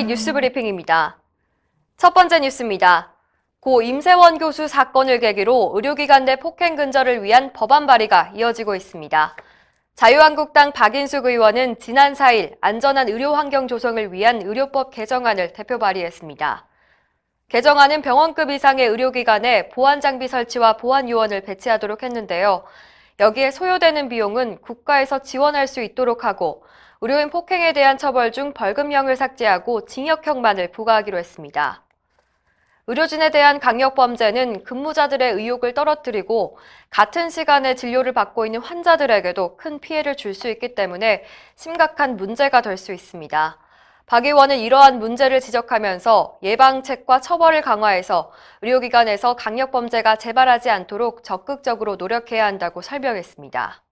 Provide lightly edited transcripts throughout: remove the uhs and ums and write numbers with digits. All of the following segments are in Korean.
뉴스 브리핑입니다. 첫 번째 뉴스입니다. 고 임세원 교수 사건을 계기로 의료기관 내 폭행 근절을 위한 법안 발의가 이어지고 있습니다. 자유한국당 박인숙 의원은 지난 4일 안전한 의료 환경 조성을 위한 의료법 개정안을 대표 발의했습니다. 개정안은 병원급 이상의 의료기관에 보안장비 설치와 보안요원을 배치하도록 했는데요. 여기에 소요되는 비용은 국가에서 지원할 수 있도록 하고 의료인 폭행에 대한 처벌 중 벌금형을 삭제하고 징역형만을 부과하기로 했습니다. 의료진에 대한 강력범죄는 근무자들의 의욕을 떨어뜨리고 같은 시간에 진료를 받고 있는 환자들에게도 큰 피해를 줄 수 있기 때문에 심각한 문제가 될 수 있습니다. 박 의원은 이러한 문제를 지적하면서 예방책과 처벌을 강화해서 의료기관에서 강력범죄가 재발하지 않도록 적극적으로 노력해야 한다고 설명했습니다.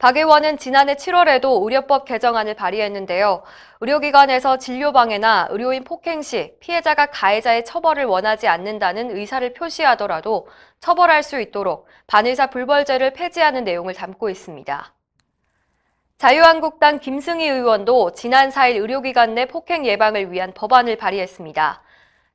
박 의원은 지난해 7월에도 의료법 개정안을 발의했는데요. 의료기관에서 진료방해나 의료인 폭행 시 피해자가 가해자의 처벌을 원하지 않는다는 의사를 표시하더라도 처벌할 수 있도록 반의사 불벌죄를 폐지하는 내용을 담고 있습니다. 자유한국당 김승희 의원도 지난 4일 의료기관 내 폭행 예방을 위한 법안을 발의했습니다.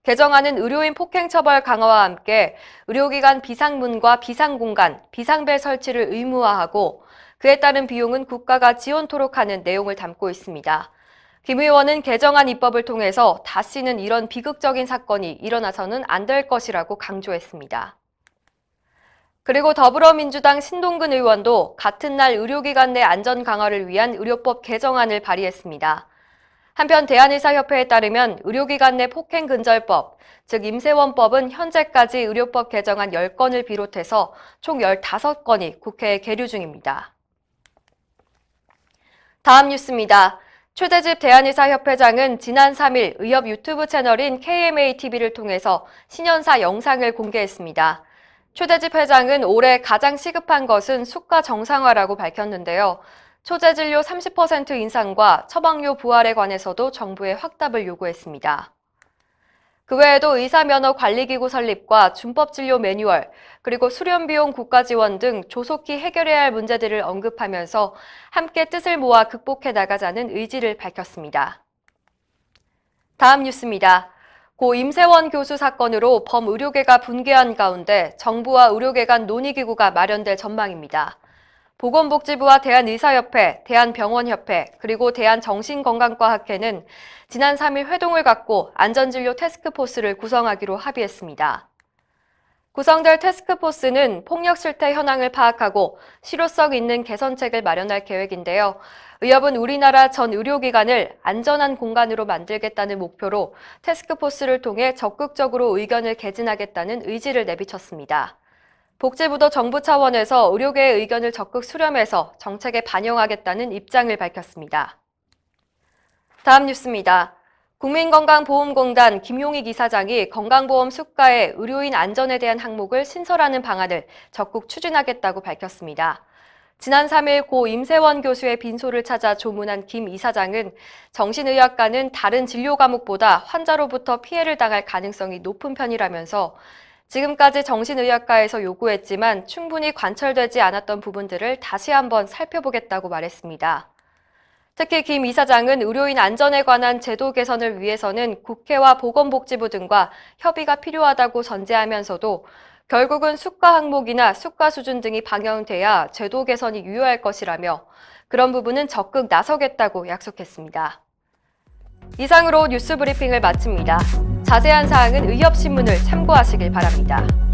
개정안은 의료인 폭행 처벌 강화와 함께 의료기관 비상문과 비상공간, 비상벨 설치를 의무화하고 그에 따른 비용은 국가가 지원토록 하는 내용을 담고 있습니다. 김 의원은 개정안 입법을 통해서 다시는 이런 비극적인 사건이 일어나서는 안 될 것이라고 강조했습니다. 그리고 더불어민주당 신동근 의원도 같은 날 의료기관 내 안전 강화를 위한 의료법 개정안을 발의했습니다. 한편 대한의사협회에 따르면 의료기관 내 폭행 근절법, 즉 임세원법은 현재까지 의료법 개정안 10건을 비롯해서 총 15건이 국회에 계류 중입니다. 다음 뉴스입니다. 최대집 대한의사협회장은 지난 3일 의협 유튜브 채널인 KMATV를 통해서 신년사 영상을 공개했습니다. 최대집 회장은 올해 가장 시급한 것은 수가 정상화라고 밝혔는데요. 초재진료 30% 인상과 처방료 부활에 관해서도 정부에 확답을 요구했습니다. 그 외에도 의사면허 관리기구 설립과 준법진료 매뉴얼, 그리고 수련비용 국가지원 등 조속히 해결해야 할 문제들을 언급하면서 함께 뜻을 모아 극복해 나가자는 의지를 밝혔습니다. 다음 뉴스입니다. 고 임세원 교수 사건으로 범의료계가 분개한 가운데 정부와 의료계 간 논의기구가 마련될 전망입니다. 보건복지부와 대한의사협회, 대한병원협회, 그리고 대한정신건강과학회는 지난 3일 회동을 갖고 안전진료 태스크포스를 구성하기로 합의했습니다. 구성될 태스크포스는 폭력 실태 현황을 파악하고 실효성 있는 개선책을 마련할 계획인데요. 의협은 우리나라 전 의료기관을 안전한 공간으로 만들겠다는 목표로 태스크포스를 통해 적극적으로 의견을 개진하겠다는 의지를 내비쳤습니다. 복지부도 정부 차원에서 의료계의 의견을 적극 수렴해서 정책에 반영하겠다는 입장을 밝혔습니다. 다음 뉴스입니다. 국민건강보험공단 김용익 이사장이 건강보험 수가에 의료인 안전에 대한 항목을 신설하는 방안을 적극 추진하겠다고 밝혔습니다. 지난 3일 고 임세원 교수의 빈소를 찾아 조문한 김 이사장은 정신의학과는 다른 진료 과목보다 환자로부터 피해를 당할 가능성이 높은 편이라면서 지금까지 정신의학과에서 요구했지만 충분히 관철되지 않았던 부분들을 다시 한번 살펴보겠다고 말했습니다. 특히 김 이사장은 의료인 안전에 관한 제도 개선을 위해서는 국회와 보건복지부 등과 협의가 필요하다고 전제하면서도 결국은 수가 항목이나 수가 수준 등이 반영돼야 제도 개선이 유효할 것이라며 그런 부분은 적극 나서겠다고 약속했습니다. 이상으로 뉴스 브리핑을 마칩니다. 자세한 사항은 의협신문을 참고하시길 바랍니다.